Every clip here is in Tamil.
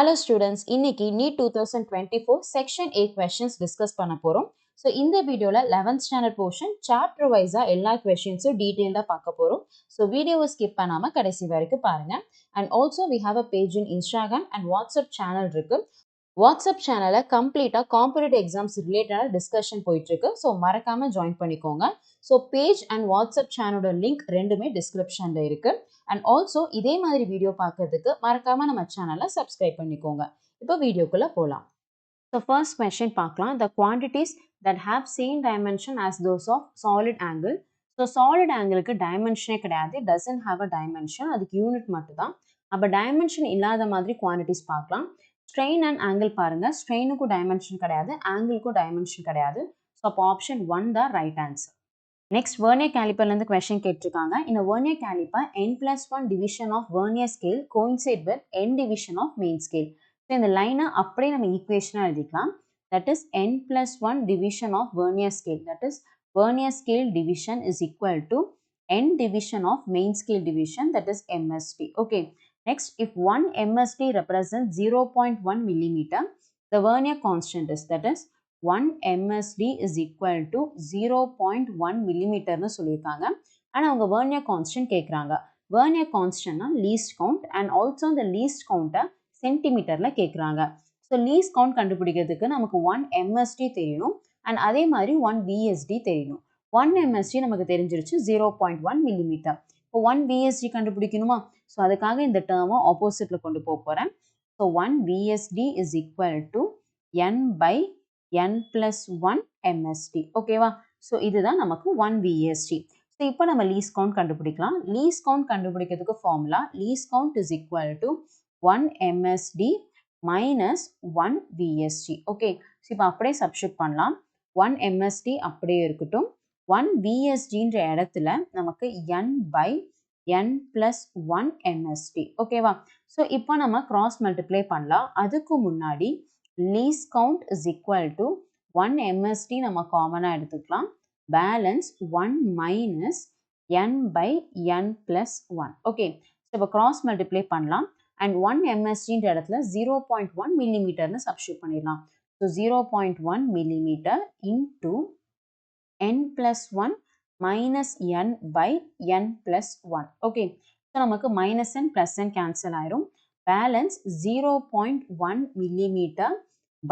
Hello students, இன்னைக்கு NEET 2024 Section 8 questions discuss பண்ண போறோம். So இந்த வீடியோல 11th standard portion chapter wise எல்லா questionஸும் detailed பார்க்க போறோம். So வீடியோவை skip பண்ணாம கடைசி வரைக்கும் பாருங்க. And also we have a page in Instagram and WhatsApp channel இருக்கு. வாட்ஸ்அப் சேனலை கம்ப்ளீட்டாக காம்படிட்டிவ் எக்ஸாம்ஸ் ரிலேட்டடாக டிஸ்கஷன் போயிட்டுருக்கு. ஸோ மறக்காமல் ஜாயின் பண்ணிக்கோங்க. ஸோ பேஜ் அண்ட் வாட்ஸ்அப் சேனலோட லிங்க் ரெண்டுமே டிஸ்கிரிப்ஷனில் இருக்குது. அண்ட் ஆல்சோ இதே மாதிரி வீடியோ பார்க்கறதுக்கு மறக்காமல் நம்ம சேனலை சப்ஸ்கிரைப் பண்ணிக்கோங்க. இப்போ வீடியோக்குள்ளே போகலாம். ஸோ ஃபர்ஸ்ட் கொஸ்டின் பார்க்கலாம். The quantities that have same dimension as those of solid angle. So solid ஆங்கிளுக்கு டைமென்ஷனே கிடையாது, டசன்ட் ஹாவ் அ டைமென்ஷன், அதுக்கு யூனிட் மட்டும் தான். அப்போ டைமென்ஷன் இல்லாத மாதிரி குவான்டிட்டிஸ் பார்க்கலாம். ஸ்ட்ரெயின் அண்ட் ஆங்கிள் பாருங்க, ஸ்ட்ரெயினுக்கும் டைமென்ஷன் கிடையாது, ஆங்கிளுக்கும் டைமென்ஷன் கிடையாது. ஸோ அப்போ ஆப்ஷன் 1 தான் ரைட் ஆன்சர். நெக்ஸ்ட் வெர்னியர் கேலிப்பர்லேருந்து கொஸ்டின் கேட்டிருக்காங்க. இந்த vernier calliper n+1 division of vernier scale coincide with n division of main scale. So இந்த லைனை அப்படியே நம்ம ஈக்குவேஷனாக எழுதிக்கலாம். That is n+1 division of vernier scale, that is vernier scale division is equal to n division of main scale division, that is MSD. Okay. Next, if 1 MSD represents 0.1 millimeter, the vernier constant is, that is 1 MSD is equal to 0.1 millimeter னு சொல்லியிருக்காங்க. ஆனால் அவங்க vernier constant கேட்குறாங்க. vernier constantனா least count and also the least count சென்டிமீட்டரில் கேட்குறாங்க. ஸோ லீஸ்ட் கவுண்ட் கண்டுபிடிக்கிறதுக்கு நமக்கு 1 MSD தெரியணும் அண்ட் அதே மாதிரி 1 VSD தெரியணும். 1 MSD நமக்கு தெரிஞ்சிருச்சு 0.1 millimeter. இப்போ 1 VSD கண்டுபிடிக்கணுமா? ஸோ அதுக்காக இந்த டேர்மை ஆப்போசிட்டில் கொண்டு போக போகிறேன். So 1 VSD is equal to n by n+1 MSD. ஓகேவா? ஸோ இதுதான் நமக்கு 1 VSD. ஸோ இப்போ நம்ம லீஸ்ட் கவுண்ட் கண்டுபிடிக்கலாம். லீஸ்ட் கவுண்ட் கண்டுபிடிக்கிறதுக்கு formula least count is equal to 1 MSD minus 1 VSD. Okay, so இப்போ அப்படியே சப்ஸ்டிட்யூட் பண்ணலாம். 1 MSD அப்படியே இருக்கட்டும். 1 VSDன்ற இடத்துல நமக்கு n by n+1 MSD. ஓகேவா? ஸோ இப்போ நம்ம கிராஸ் மல்டிப்ளை பண்ணலாம். அதுக்கு முன்னாடி least count is equal to 1 MSD நம்ம காமனாக எடுத்துக்கலாம். Balance 1 minus n by n+1. Okay, so இப்போ கிராஸ் மல்டிப்ளை பண்ணலாம். அண்ட் 1 MSDன்ற இடத்துல 0.1 millimeterனு சப்ஸ்டிட்யூட் பண்ணிடலாம். So 0.1 millimeter into n+1 minus n by n+1. Okay, so நமக்கு minus n plus n cancel ஆயிரும். Balance 0.1 millimeter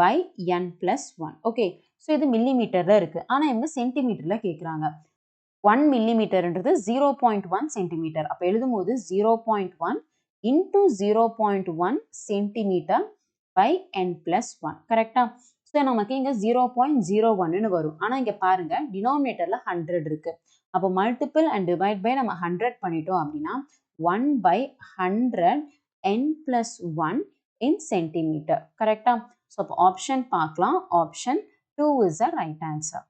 by n+1. Okay, so இது மில்லிமீட்டரில் இருக்குது, ஆனால் இவங்க சென்டிமீட்டரில் கேட்குறாங்க. 1 millimeterன்றது 0.1 சென்டிமீட்டர். அப்போ எழுதும் போது 0.1 into 0.1 centimeter by n+1. கரெக்டா? ஸோ நமக்கு இங்கே 0.01ன்னு வரும். ஆனால் இங்கே பாருங்க டினாமினேட்டரில் 100 இருக்கு. அப்போ மல்டிபிள் அண்ட் டிவைட் பை நம்ம 100 பண்ணிட்டோம் அப்படின்னா 1 by 100 n+1 in centimeter. கரெக்டா? ஸோ அப்போ ஆப்ஷன் பார்க்கலாம். Option 2 is the right answer.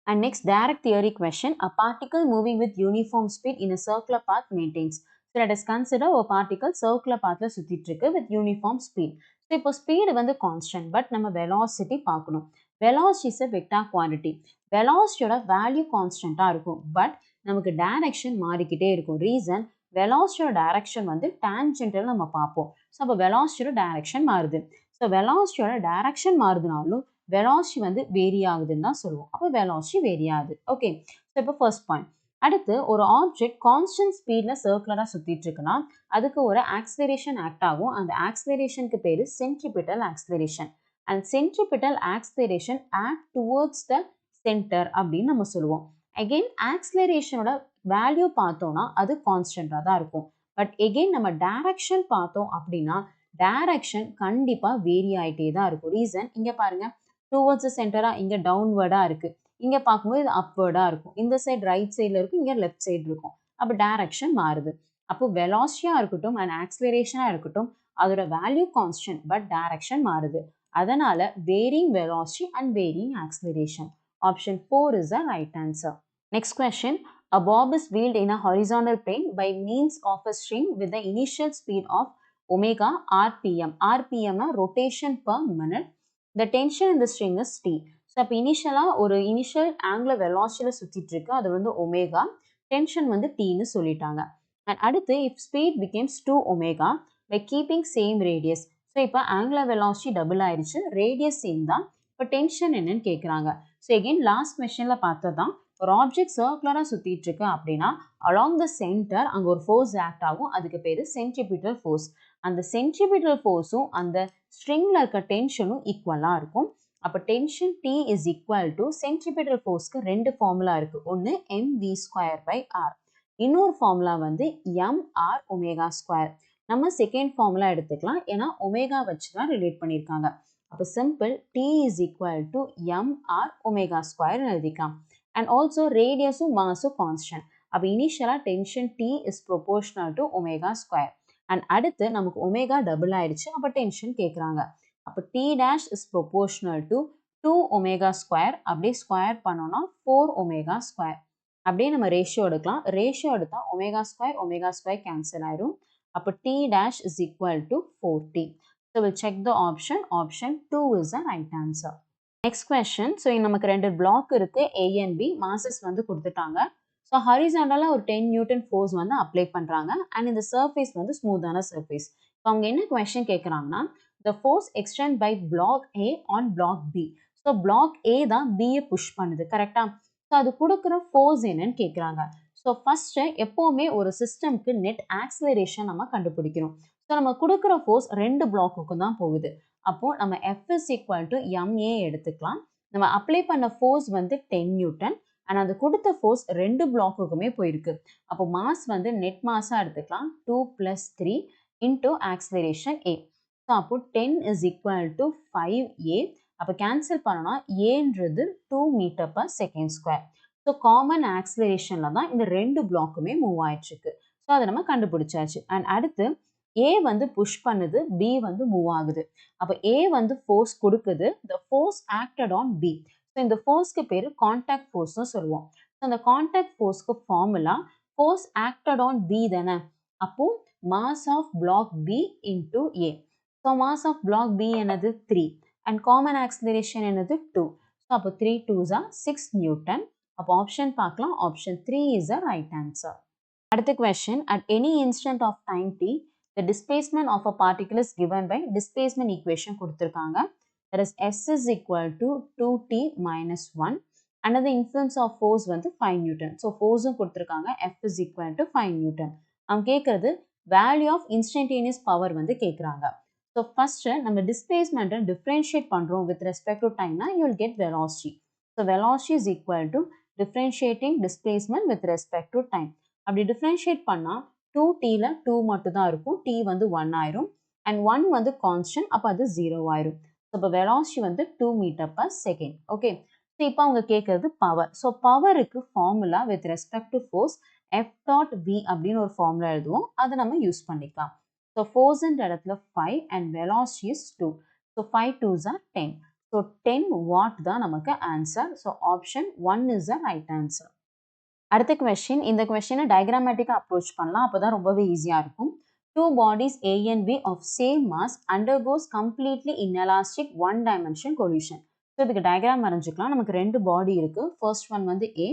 And next, direct theory question. A particle moving with uniform speed in a circular path maintains. So let us consider a particle circular pathல சுத்திட்டு இருக்கு with uniform speed. So இப்போ speed வந்து constant, but நம்ம velocity பார்க்கணும். Velocity is a vector quantity. Velocityயோட value constantா இருக்கும், but நமக்கு direction மாறிக்கிட்டே இருக்கும். Reason, velocityயோட direction வந்து tangential நம்ம பார்ப்போம். ஸோ அப்போ velocityயோட direction மாறுது. ஸோ velocityயோட direction மாறுதுனாலும் velocity வந்து வேரி ஆகுதுன்னு தான் சொல்லுவோம். அப்போ velocity வேரி ஆகுது. ஓகே, ஸோ இப்போ ஃபர்ஸ்ட் பாயிண்ட். அடுத்து ஒரு ஆப்ஜெக்ட் கான்ஸ்டன்ட் ஸ்பீடில் சர்க்குலராக சுற்றிட்டு இருக்குன்னா அதுக்கு ஒரு ஆக்சிலரேஷன் ஆக்ட் ஆகும். அந்த ஆக்சிலரேஷனுக்கு பேர் centripetal acceleration. And centripetal acceleration act towards the centre அப்படின்னு நம்ம சொல்லுவோம். அகெயின் ஆக்சிலரேஷனோட வேல்யூ பார்த்தோம்னா அது கான்ஸ்டன்டாக தான் இருக்கும். பட் எகெயின் நம்ம டைரக்ஷன் பார்த்தோம் அப்படின்னா டைரக்ஷன் கண்டிப்பாக வேரி ஆகிட்டே தான் இருக்கும். ரீசன், இங்கே பாருங்க டுவர்ட்ஸ் சென்டராக இங்கே டவுன்வர்டாக இருக்குது, இங்கே பார்க்கும்போது இது அப்வர்டாக இருக்கும், இந்த சைடு ரைட் சைடில் இருக்கும், இங்கே லெஃப்ட் சைடு இருக்கும். அப்போ டைரக்ஷன் மாறுது. அப்போ வெலாசிட்டியாக இருக்கட்டும் அண்ட் ஆக்சிலரேஷனாக இருக்கட்டும் அதோட வேல்யூ கான்ஸ்டன்ட், பட் டைரக்ஷன் மாறுது. அதனால varying velocity and varying acceleration. Option 4 is the right answer. Next question. A bob is wheeled in a horizontal plane by means of a string with the initial speed of omega rpm. rpm na rotation per minute. The tension in the string is T. So அப்போ இனிஷியலாக ஒரு இனிஷியல் ஆங்குலர் வெலாசிட்டியில் சுற்றிட்டு இருக்கு, அது வந்து ஒமேகா, டென்ஷன் வந்து டீன்னு சொல்லிட்டாங்க. அண்ட் அடுத்து if speed becomes 2 omega, by keeping same radius. So இப்போ angular velocity டபுள் ஆயிடுச்சு, ரேடியஸ் சேம் தான். இப்போ டென்ஷன் என்னன்னு கேட்குறாங்க. ஸோ எகெயின் லாஸ்ட் கொஸ்டினில் பார்த்தது தான், ஒரு ஆப்ஜெக்ட் சர்க்குலராக சுற்றிட்டு இருக்கு அப்படின்னா அலாங் த சென்டர் அங்கே ஒரு ஃபோர்ஸ் ஆக்ட் ஆகும், அதுக்கு பேர் சென்ட்ரிபியூட்டல் ஃபோர்ஸ். அந்த சென்ட்ரிபியூட்டல் ஃபோர்ஸும் அந்த ஸ்ட்ரிங்கில் இருக்க டென்ஷனும் ஈக்குவலாக இருக்கும். அப்போ tension T is equal to centrifugal ஃபோர்ஸ்க்கு ரெண்டு ஃபார்முலா இருக்குது. ஒன்று mv²/r, இன்னொரு ஃபார்முலா வந்து mr ஒமேகா ஸ்கொயர். நம்ம செகண்ட் ஃபார்முலா எடுத்துக்கலாம், ஏன்னா ஒமேகா வச்சு தான் ரிலேட் பண்ணியிருக்காங்க. அப்போ simple T is equal to mr omega ஸ்கொயர்னு எழுதிக்கலாம். அண்ட் ஆல்சோ ரேடியஸும் மாஸும் கான்ஸ்டன்ட். அப்போ இனிஷியலாக tension T is proportional to omega square. And அடுத்து நமக்கு ஒமேகா டபுள் ஆயிடுச்சு, அப்போ டென்ஷன் கேட்குறாங்க. அப்போ T dash is proportional to 2 omega square. அப்படியே ஸ்கொயர் பண்ணோம்னா 4 omega square. அப்படியே நம்ம ரேஷியோ எடுக்கலாம். ரேஷியோ எடுத்தால் ஒமேகா ஸ்கொயர் கேன்சல் ஆயிரும். அப்போ T dash is equal to 4T. So we'll check the option. Option 2 is the right answer. Next question. So நமக்கு ரெண்டு பிளாக் இருக்கு, A and B. மாசஸ் வந்து கொடுத்துட்டாங்க. ஸோ ஹரிசாண்டலாக ஒரு 10 நியூட்டன் ஃபோர்ஸ் வந்து அப்ளை பண்ணுறாங்க. அண்ட் இந்த சர்ஃபேஸ் வந்து ஸ்மூத்தான சர்ஃபேஸ். இப்போ அவங்க என்ன கொஸ்டின் கேட்குறாங்கன்னா, the force extend by block A on block B. So block A தான் B புஷ் பண்ணுது, கரெக்டா? ஸோ அது கொடுக்குற ஃபோர்ஸ் என்னன்னு கேட்குறாங்க. ஸோ ஃபர்ஸ்ட் எப்போவுமே ஒரு சிஸ்டம்க்கு நெட் ஆக்சிலரேஷன் நம்ம கண்டுபிடிக்கணும். ஸோ நம்ம கொடுக்குற ஃபோர்ஸ் ரெண்டு பிளாக்குக்கும் தான் போகுது. அப்போ நம்ம F is equal to MA எடுத்துக்கலாம். நம்ம அப்ளை பண்ண ஃபோர்ஸ் வந்து 10 நியூட்டன். அண்ட் அது கொடுத்த ஃபோர்ஸ் ரெண்டு பிளாக்குக்குமே போயிருக்கு. அப்போ மாஸ் வந்து நெட் மாஸாக எடுத்துக்கலாம், 2 + 3 இன்டூ ஆக்சிலரேஷன் A. ஸோ அப்போ 10 is equal to 5A. அப்போ கேன்சல் பண்ணோன்னா ஏன்றது 2 m/s². ஸோ காமன் ஆக்சிலரேஷனில் தான் இந்த ரெண்டு பிளாக்குமே மூவ் ஆயிடுச்சுக்கு. ஸோ அதை நம்ம கண்டுபிடிச்சாச்சு. அண்ட் அடுத்து A வந்து புஷ் பண்ணுது, B வந்து மூவ் ஆகுது. அப்போ A வந்து ஃபோர்ஸ் கொடுக்குது, the force acted on B. So இந்த ஃபோர்ஸ்க்கு பேர் கான்டாக்ட் ஃபோர்ஸ்னு சொல்லுவோம். ஸோ அந்த கான்டாக்ட் ஃபோர்ஸ்க்கு formula force acted on B தானே. அப்போ mass of block B into A. So mass of block B என்னது 3 அண்ட் காமன் ஆக்சிலரேஷன் என்னது 2. ஸோ அப்போ 3 2s are 6 நியூட்டன். அப்போ ஆப்ஷன் பார்க்கலாம், option 3 is the right answer. அடுத்த question, at any instant of time t the displacement of a particle is given by displacement equation கொடுத்துருக்காங்க. that is S is equal to 2t minus 1. another influence of force வந்து 5 நியூட்டன். ஸோ ஃபோர்ஸும் கொடுத்துருக்காங்க, F is equal to 5 Newton. அவங்க கேட்குறது வேல்யூ ஆஃப் இன்ஸ்டன்டேனியஸ் பவர் வந்து கேட்குறாங்க. ஸோ ஃபர்ஸ்ட் நம்ம டிஸ்பிளேஸ்மெண்ட்டை டிஃப்ரென்ஷியேட் பண்ணுறோம் வித் ரெஸ்பெக்ட் டு டைம்னா you will get velocity. So velocity is equal to differentiating displacement with respect to time. அப்படி டிஃப்ரென்ஷியேட் பண்ணால் 2tல 2 மட்டும் தான் இருக்கும், t வந்து 1 ஆயிரும். அண்ட் 1 வந்து கான்ஸ்டன்ட், அப்போ அது 0 ஆயிரும். ஸோ இப்போ வெலாசிட்டி வந்து 2 m/s. ஓகே, ஸோ இப்போ அவங்க கேட்குறது பவர். ஸோ பவருக்கு formula with respect to force F.V அப்படின்னு ஒரு ஃபார்முலா எழுதுவோம், அதை நம்ம யூஸ் பண்ணிக்கலாம். ஸோ ஃபோர்ஸ்ன்ற இடத்துல 5 and velocity is 2. So 5 2s are 10. So 10 what தான் நமக்கு answer. So option 1 is the right answer. அடுத்த கொஸ்டின், இந்த கொஸ்டினை டயக்ராமேட்டிக்காக அப்ரோச் பண்ணலாம், அப்போ தான் ரொம்பவே ஈஸியாக இருக்கும். 2 bodies A and B of same mass undergoes completely inelastic one dimension collision. So இதுக்கு டயக்ராம் வரைஞ்சிக்கலாம். நமக்கு ரெண்டு பாடி இருக்குது. ஃபர்ஸ்ட் ஒன் வந்து A,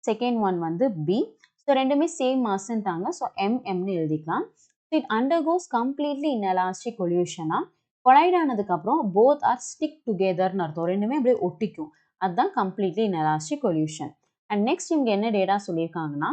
செகண்ட் ஒன் வந்து B. ஸோ ரெண்டுமே சேம் மாஸ்ன்ட்டாங்க, ஸோ mmன்னு எழுதிக்கலாம். So it undergoes completely inelastic கொல்யூஷனா, கொலைட் ஆனதுக்கப்புறம் போத் ஆர் ஸ்டிக் டுகெதர்னு அர்த்தம், ரெண்டுமே அப்படியே ஒட்டிக்கும், அதுதான் completely inelastic collision. And next இவங்க என்ன டேட்டா சொல்லியிருக்காங்கன்னா,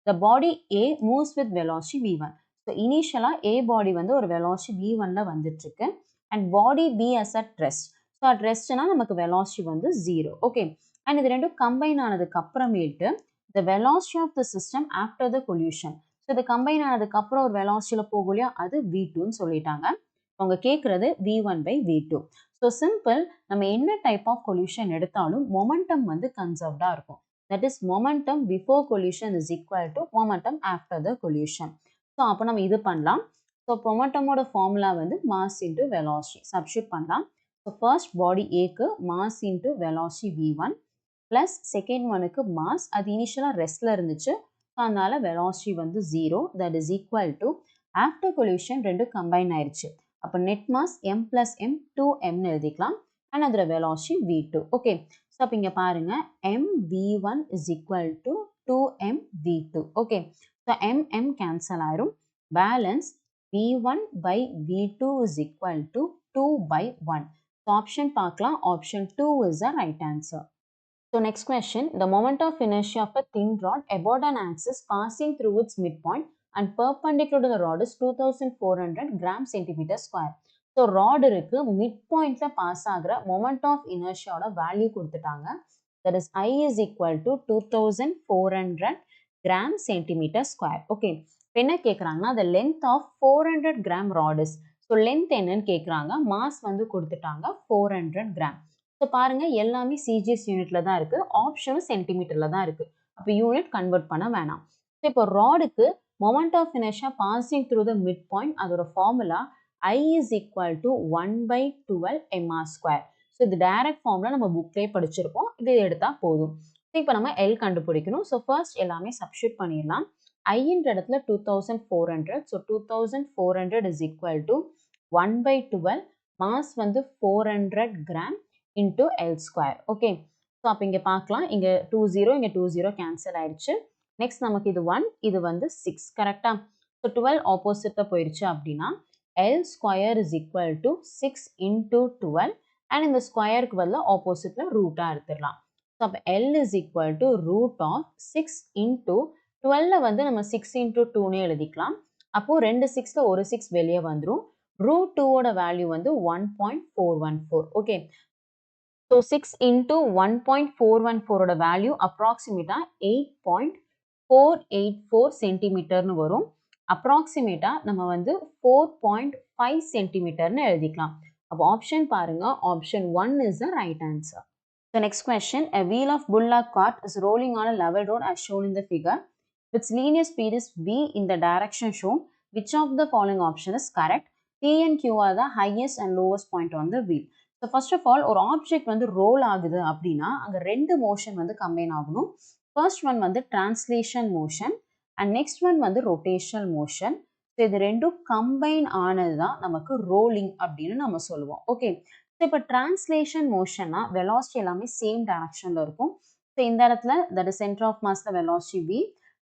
the body A moves with velocity V1. So இனிஷியலாக A பாடி வந்து ஒரு வெலாசிட்டி V1ல வந்துட்டுருக்கு. And body B as at rest. So at ரெஸ்ட்னா நமக்கு வெலாசிட்டி வந்து 0. ஓகே, அண்ட் இது ரெண்டும் கம்பைன் ஆனதுக்கு அப்புறமேட்டு the velocity of the system after the collision. So இது கம்பைன் ஆனதுக்கப்புறம் ஒரு வெலாசிட்டியில் போகும் இல்லையா, அது V2ன்னு சொல்லிட்டாங்க. அவங்க கேட்குறது V1/V2. ஸோ சிம்பிள், நம்ம என்ன டைப் ஆஃப் கொல்யூஷன் எடுத்தாலும் மொமெண்டம் வந்து கன்சர்வ்டாக இருக்கும். That is momentum before collision is equal to momentum after the collision. So அப்போ நம்ம இது பண்ணலாம். ஸோ மொமெண்டமோட ஃபார்முலா வந்து மாஸ் இன்ட்டு வெலாசிட்டி சப்ஸ்டியூட் பண்ணலாம். ஸோ ஃபர்ஸ்ட் பாடி ஏக்கு mass into velocity V1 plus second ஒனுக்கு மாஸ், அது இனிஷியலாக ரெஸ்டில் இருந்துச்சு, ஸோ அதனால் வெலாசிட்டி வந்து 0. That is equal to after collision ரெண்டும் கம்பைன் ஆயிடுச்சு, அப்போ நெட் மாஸ் m + m 2mன்னு எழுதிக்கலாம். அண்ட் அதில் வெலாசிட்டி V2. ஓகே, ஸோ அப்போ இங்கே பாருங்கள், mv1 is equal to 2mv2. Okay, so m cancel ஆயிரும், balance V1 by V2 is equal to 2 by 1. So option பார்க்கலாம். Option 2 is the right answer. So next question, the moment of inertia of a thin rod about an axis passing through its midpoint and perpendicular to the rod is 2400 gram centimeter square. So rod இருக்கு midpointல pass ஆகிற moment of inertia ஓட value கொடுத்துட்டாங்க. That is I is equal to 2400 gram centimeter square. Okay. என்ன கேட்குறாங்கன்னா the length of 400 gram rod is. So length என்னன்னு கேட்குறாங்க, mass வந்து கொடுத்துட்டாங்க 400 gram. ஸோ பாருங்க எல்லாமே சிஜிஎஸ் யூனிட்ல தான் இருக்கு, ஆப்ஷனும் சென்டிமீட்டர்ல தான் இருக்கு. அப்போ யூனிட் கன்வெர்ட் பண்ண வேணாம். ஸோ இப்போ ராடுக்கு moment of inertia passing through the mid point, அதோட formula I is equal to 1 by 12 mr square. So இது டைரக்ட் ஃபார்முலா நம்ம புக்லேயே படிச்சிருப்போம், இது எடுத்தா போதும். ஸோ இப்போ நம்ம L கண்டுபிடிக்கணும். ஸோ ஃபர்ஸ்ட் எல்லாமே சப்ஸ்டியூட் பண்ணிடலாம். ஐன்ற இடத்துல 2400, so 2400 is equal to 1 by 12, mass வந்து 400 gram into L square. Okay. So அப்ப இங்க பார்க்கலாம், இங்க 20 இங்க 20 cancel ஆயிடுச்சு. Next நமக்கு இது 1, இது வந்து 6. கரெக்டா? So 12 opposite போயிருச்சு அப்படின்னா L square is equal to 6 into 12 and இந்த ஸ்கொயருக்கு பதிலா ஆப்போசிட்ல ரூட்டா எடுத்துடலாம். So அப்ப L is equal to root of 6 into 12 வந்து நம்ம 6 into 2 எழுதிக்கலாம். அப்போ ரெண்டு 6ல ஒரு 6 வெளியே வந்துரும். root 2 ஓட வேல்யூ வந்து 1.414. ஓகே. So 6 into 1.414 ஓட வேல்யூ அப்ராக்சிமேட்டா 8.484 சென்டிமீட்டர்னு வரும். அப்ராக்சிமேட்டா நம்ம வந்து 4.5 சென்டிமீட்டர்னு எழுதிக்கலாம். அப்போ ஆப்ஷன் பாருங்க, option 1 is the right answer. The next question, a wheel of bullock cart is rolling on a level road as shown in the figure. Its linear speed is v in the direction shown. Which of the following option is correct? P and Q are the highest and lowest point on the wheel. So first of all, ஒரு ஆப்ஜெக்ட் வந்து ரோல் ஆகுது அப்படின்னா அங்க ரெண்டு மோஷன் வந்து கம்பைன் ஆகணும். ஃபர்ஸ்ட் ஒன் வந்து translation motion and next one வந்து ரொட்டேஷனல் மோஷன். ஸோ இது ரெண்டும் கம்பைன் ஆனது தான் நமக்கு ரோலிங் அப்படின்னு நம்ம சொல்லுவோம். ஓகே. ஸோ இப்போ டிரான்ஸ்லேஷன் மோஷன்னா வெலாசிட்டி எல்லாமே சேம் டைரக்ஷன்ல இருக்கும். ஸோ இந்த இடத்துல தட் இஸ் சென்டர் ஆஃப் மாஸ்ல வெலாசிட்டி v,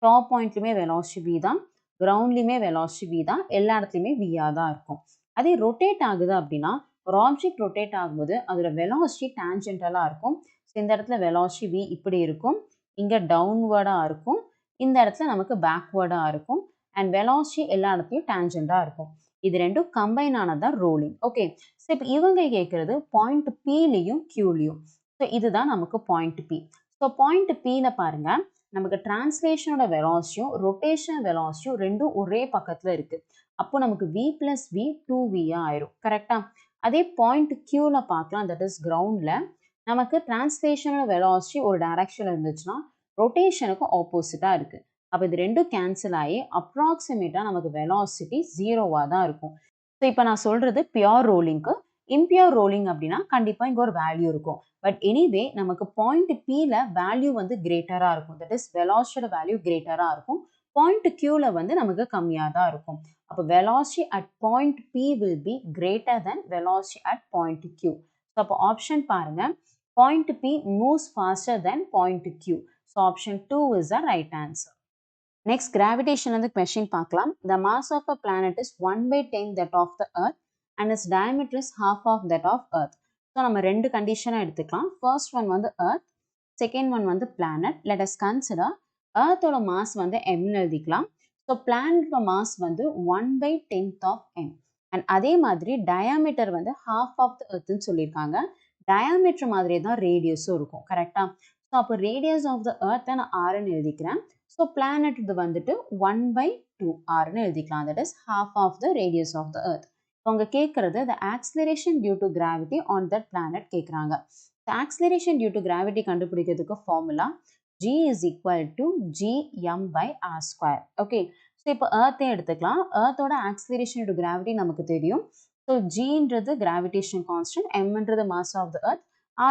டாப் பாயிண்ட்லையுமே வெலாசிட்டி v தான், கிரவுண்ட்லையுமே வெலாசிட்டி v தான், எல்லா இடத்துலையுமே v-ஆ தான் இருக்கும். அதே ரொட்டேட் ஆகுது அப்படின்னா ஒரு ஆப்ஜெக்ட் ரொட்டேட் ஆகும்போது அதோட வெலாசிட்டி டான்ஜென்டலாக இருக்கும். ஸோ இந்த இடத்துல வெலாசிட்டி v இப்படி இருக்கும், இங்கே டவுன்வர்டாக இருக்கும், இந்த இடத்துல நமக்கு பேக்வேர்டாக இருக்கும் அண்ட் வெலாசிட்டி எல்லா இடத்துலையும் டான்ஜென்டாக இருக்கும். இது ரெண்டும் கம்பைன் ஆனதான் ரோலிங். ஓகே. ஸோ இப்போ இவங்க கேட்குறது பாயிண்ட் பிலையும் கியூலையும். ஸோ இதுதான் நமக்கு பாயிண்ட் பி. ஸோ பாயிண்ட் பியில் பாருங்க, நமக்கு டிரான்ஸ்லேஷனோட வெலாசிட்டியும் ரொட்டேஷனல் வெலாசிட்டியும் ரெண்டும் ஒரே பக்கத்தில் இருக்குது. அப்போ நமக்கு v plus v 2v-ஆ ஆயிரும். கரெக்டாக? அதே பாயிண்ட் கியூவில் பார்க்கலாம், தட் இஸ் கிரவுண்டில் நமக்கு டிரான்ஸ்லேஷனோட வெலாசிட்டி ஒரு டைரக்ஷனில் இருந்துச்சுன்னா ரொட்டேஷனுக்கு ஆப்போசிட்டாக இருக்குது. அப்போ இது ரெண்டும் கேன்சல் ஆகி அப்ராக்சிமேட்டாக நமக்கு வெலாசிட்டி 0-ஆக தான் இருக்கும். ஸோ இப்போ நான் சொல்கிறது பியோர் ரோலிங்க்கு. இம்பியோர் ரோலிங் அப்படின்னா கண்டிப்பாக இங்கே ஒரு வேல்யூ இருக்கும். பட் எனிவே நமக்கு பாயிண்ட் பியில் வேல்யூ வந்து கிரேட்டராக இருக்கும், தட் இஸ் வெலாசிட்டியோட வேல்யூ கிரேட்டராக இருக்கும். பாயிண்ட் கியூவில் வந்து நமக்கு கம்மியாக தான் இருக்கும். அப்போ velocity at point P will be greater than velocity at point Q. So அப்போ ஆப்ஷன் பாருங்க, point P moves faster than point Q. So option 2 is the right answer. Next, gravitation and the question பார்க்கலாம். The mass of a planet is 1 by 10 that of the earth and its diameter is half of that of earth. So நம்ம ரெண்டு கண்டிஷனை எடுத்துக்கலாம். First one வந்து earth, second one வந்து planet. Let us consider earthோட mass வந்து m எழுதிக்கலாம். ஸோ பிளானட்டோட மாஸ் வந்து 1 by 10th of m and அதே மாதிரி டயாமீட்டர் வந்து half of the earthன்னு சொல்லியிருக்காங்க. டயாமீட்டர் மாதிரியே தான் ரேடியஸும் இருக்கும். கரெக்டாக? ஸோ அப்போ ரேடியஸ் ஆஃப் த earth நான் ஆர்ன்னு எழுதிக்கிறேன். ஸோ பிளானட் இது வந்துட்டு 1 by 2 ஆர்ன்னு எழுதிக்கலாம். That is half of the radius of the earth. அவங்க கேட்குறது the acceleration due to gravity on that planet கேட்குறாங்க. the acceleration due to gravity கண்டுபிடிக்கிறதுக்கு formula G is equal to gm by r square. Okay. So இப்போ earth எடுத்துக்கலாம். earthோட acceleration due to gravity நமக்கு தெரியும். So Gன்றது gravitation constant, mன்றது mass of the earth,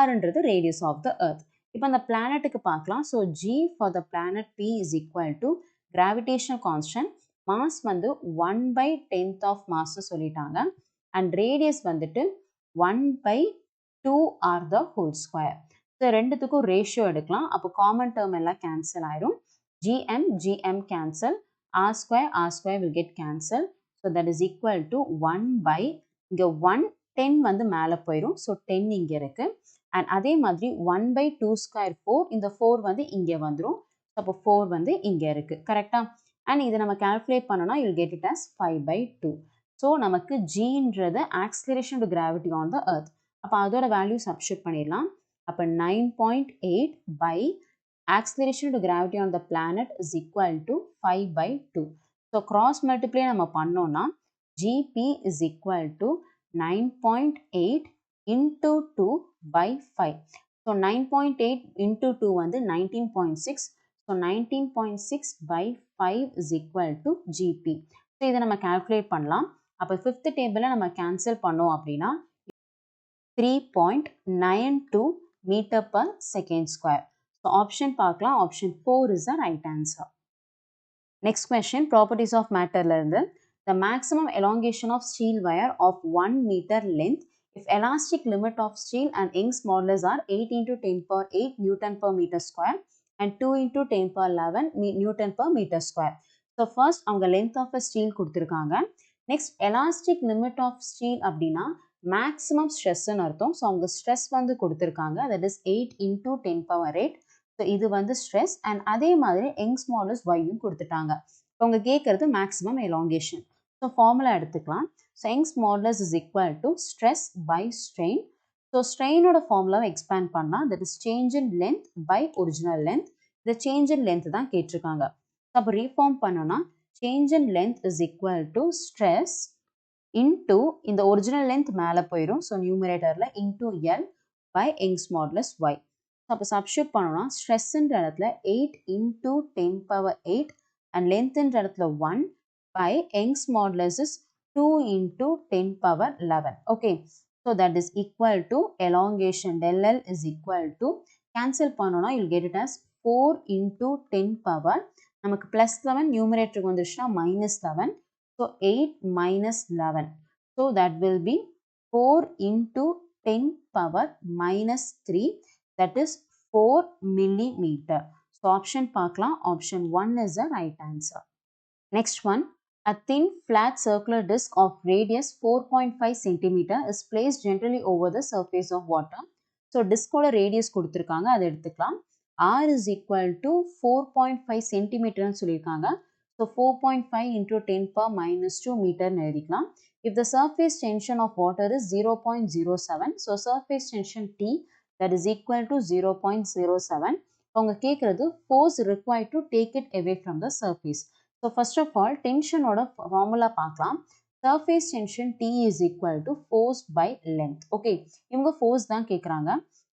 rன்றது radius of the earth. இப்போ அந்த பிளானட்டுக்கு பார்க்கலாம். So G for the planet P is equal to gravitational constant, mass வந்து 1 by 10th of mass சொல்லிட்டாங்க and radius வந்துட்டு 1 by 2r the whole square. So ரெண்டுத்துக்கும் ரேஷியோ எடுக்கலாம். அப்போ காமன் டேர்ம் எல்லாம் கேன்சல் ஆயிரும். gm cancel, r square will get cancel. So that is equal to 1 by இங்கே 1 10 வந்து மேலே போயிடும். ஸோ 10 இங்கே இருக்குது. அண்ட் அதே மாதிரி 1 பை 2 ஸ்கொயர் 4, இந்த 4 வந்து இங்கே வந்துடும். அப்போ 4 வந்து இங்கே இருக்குது. கரெக்டாக? அண்ட் இதை நம்ம கால்குலேட் பண்ணோம்னா you'll get it as 5 by 2. So நமக்கு ஜின்றது acceleration due gravity on the earth. அப்போ அதோட வேல்யூ சப்ஸ்டியூட் பண்ணிடலாம். அப்போ 9.8 by acceleration to gravity on the planet is equal to 5 by 2. So cross multiply நம்ம பண்ணோம்னா GP is equal to 9.8 into 2 by 5. So 9.8 into 2 வந்து 19.6. So 19.6 by 5 is equal to GP. So இதை நம்ம calculate பண்ணலாம். அப்போ 5th table நம்ம cancel பண்ணோம் அப்படின்னா 3.92 meter per second square. So option பார்க்கலாம். Option 4 is the right answer. Next question, properties of matter இருந்து the maximum elongation of steel wire of 1 meter length if elastic limit of steel and Young's modulus are 8 into 10 power 8 Newton per meter square and 2 into 10 power 11 Newton per meter square. So first அவங்க length of a steel கொடுத்திருக்காங்க. Next elastic limit of steel அப்படின்னா maximum stress ன்னு அர்த்தம். ஸோ அவங்க stress வந்து கொடுத்திருக்காங்க. that is 8 into 10 power 8. So இது வந்து stress and அதே மாதிரி Young's modulus y-யும் கொடுத்துட்டாங்க. அவங்க கேட்கறது maximum elongation. ஸோ ஃபார்முலா எடுத்துக்கலாம். So Young's modulus is equal to stress by strain. So ஸ்ட்ரெயினோட ஃபார்முலாவை எக்ஸ்பேண்ட் பண்ணால் that is change in length by original length. இந்த change in length தான் கேட்டிருக்காங்க. அப்போ ரீஃபார்ம் பண்ணோன்னா change in length is equal to stress into இந்த original length மேலே போயிடும். ஸோ நியூமரேட்டரில் into L by Young's modulus y. அப்போ சப்ஸ்டியூட் பண்ணோம்னா ஸ்ட்ரெஸ்ன்ற இடத்துல 8 into 10 power 8 and lengthன்ற இடத்துல 1 by Young's modulus is 2 into 10 power 11. Okay. So that is equal to elongation del L is equal to cancel பண்ணோம்னா you'll get it as 4 into 10 power நமக்கு plus 11 நியூமரேட்டருக்கு வந்துருச்சுன்னா minus 11. So 8 minus 11. So that will be 4 into 10 power minus 3. That is 4 millimeter. So option பார்க்கலாம். Option 1 is the right answer. Next one. A thin flat circular disc of radius 4.5 cm is placed generally over the surface of water. So disc ஓட radius கொடுத்திருக்காங்க. அதை எடுத்துக்கலாம். R is equal to 4.5 cm ன்னு சொல்லியிருக்காங்க. So 4.5 into 10 power minus 2 meter ன்னு எழுதிக்கலாம். If the surface tension of water is 0.07, so surface tension T that is equal to 0.07. அவங்க கேட்கறது force required to take it away from the surface. So first of all, tension ஓட formula பார்க்கலாம். Surface tension T is equal to force by length. Okay, இவங்க force தான் கேட்குறாங்க.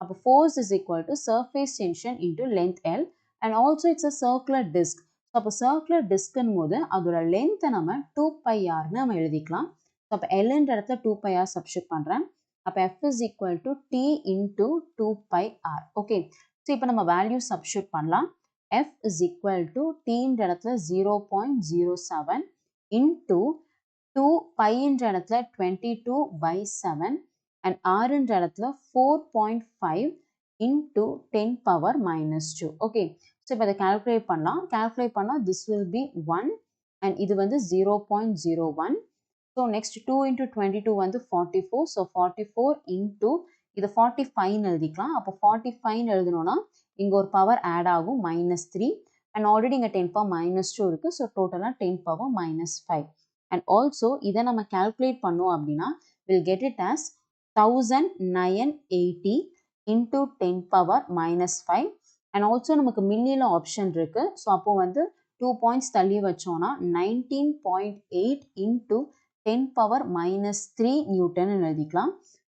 அப்போ force is equal to surface tension into length L and also it's a circular disc. So அப்போ circular discன்னு போது அதோட length நம்ம 2πr நம்ம எழுதிக்கலாம். So அப்போ Lன்ற இடத்துல 2πr சப்ஸ்டியூட் பண்ணுறேன். அப்போ F is equal to T into 2πr. Okay, so இப்போ நம்ம வேல்யூ சப்ஸ்டியூட் பண்ணலாம். F is equal to Tன்ற இடத்துல 0.07 into 2πன்ற இடத்துல 22 by 7 and Rன்ற இடத்துல 4.5 into 10 power minus 2. Okay, so இப்போ இதை calculate பண்ணலாம். calculate பண்ணால் this will be 1 and இது வந்து 0.01. So next 2 into 22 வந்து 44. So 44 into இது 45 எழுதிக்கலாம். அப்போ 45 எழுதணும்னா இங்கே ஒரு பவர் ஆட் ஆகும் -3 and already இங்கே 10 power minus 2 இருக்குது. ஸோ டோட்டலாக 10 power minus 5 and also இதை நம்ம calculate பண்ணோம் அப்படின்னா we'll get it as 1980 into 10 power minus 5 and also நமக்கு மில்லியில் ஆப்ஷன் இருக்கு. ஸோ அப்போ வந்து 2 points தள்ளி வச்சோம்னா 19.8 into 10 power minus 3 நியூட்டன் எழுதிக்கலாம்.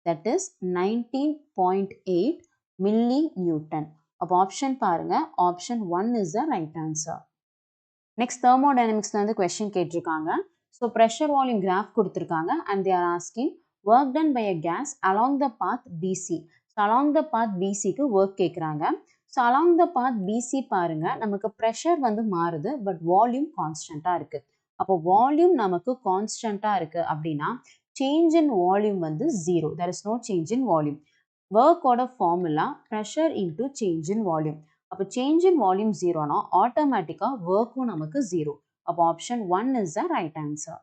that is 19.8 millinewton. அப்போ ஆப்ஷன் பாருங்க. Option 1 is the right answer. Next thermodynamics வந்து question கேட்டிருக்காங்க. So pressure volume graph கொடுத்திருக்காங்க and they are asking work done by a gas along the path BC. So along the path BC க்கு work கேட்குறாங்க. So along the path BC பாருங்க நமக்கு pressure வந்து மாறுது but volume கான்ஸ்டண்ட்டாக இருக்கு. அப்போ volume நமக்கு கான்ஸ்டண்ட்டாக இருக்கு அப்படின்னா change in volume வந்து 0. There is no change in volume. Work ஓட formula pressure into change in volume. அப்போ change in volume 0னா ஆட்டோமேட்டிக்காக workம் நமக்கு 0. அப்போ option 1 is the right answer.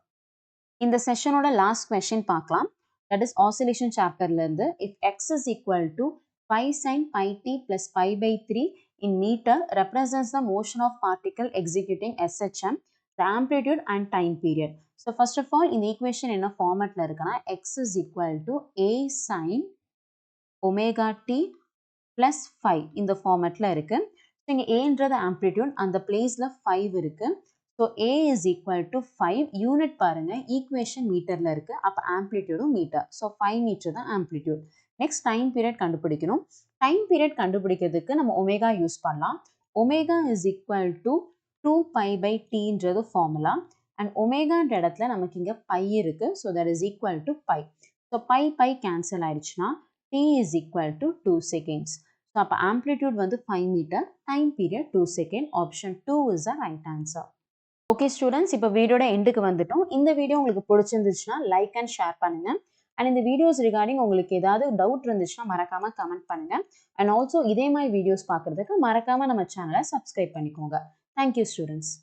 இந்த செஷனோட லாஸ்ட் கொஸ்டின் பார்க்கலாம். தட் இஸ் ஆசிலேஷன் சாப்டர்ல இருந்து if x is equal to pi sin pi t plus pi by 3 in meter represents the motion of particle executing SHM, the amplitude and time period. So first of all இந்த ஈக்குவேஷன் என்ன ஃபார்மேட்ல இருக்குன்னா x is equal to a sin omega t plus 5 இந்த ஃபார்மேட்ல இருக்கு. ஸோ இங்கே ஏன்றது ஆம்ப்ளிடியூட், அந்த பிளேஸ்ல 5 இருக்கு. So a is equal to 5, unit பாருங்க ஈக்குவேஷன் மீட்டர்ல இருக்கு, அப்போ ஆம்ப்ளிடியூடும் மீட்டர். ஸோ 5 மீட்டர் தான் ஆம்ப்ளிடியூட். நெக்ஸ்ட் டைம் பீரியட் கண்டுபிடிக்கணும். டைம் பீரியட் கண்டுபிடிக்கிறதுக்கு நம்ம ஒமேகா யூஸ் பண்ணலாம். Omega is equal to 2 pi by டீன்றது ஃபார்முலா. அண்ட் ஒமேகான்ற இடத்துல நமக்கு இங்கே பை இருக்கு. So that is equal to pi. So pi pi cancel ஆயிடுச்சுன்னா t is equal to 2 seconds. So, அப்போ amplitude வந்து 5 meter, time period 2 second. Option 2 is the right answer. Okay students, இப்போ வீடியோட எண்டுக்கு வந்துட்டோம். இந்த வீடியோ உங்களுக்கு பிடிச்சிருந்துச்சுன்னா லைக் அண்ட் ஷேர் பண்ணுங்க. அண்ட் இந்த வீடியோஸ் ரிகார்டிங் உங்களுக்கு ஏதாவது டவுட் இருந்துச்சுன்னா மறக்காம கமெண்ட் பண்ணுங்க. அண்ட் ஆல்சோ இதே மாதிரி வீடியோஸ் பார்க்கறதுக்கு மறக்காம நம்ம சேனலை சப்ஸ்கிரைப் பண்ணிக்கோங்க. Thank you students.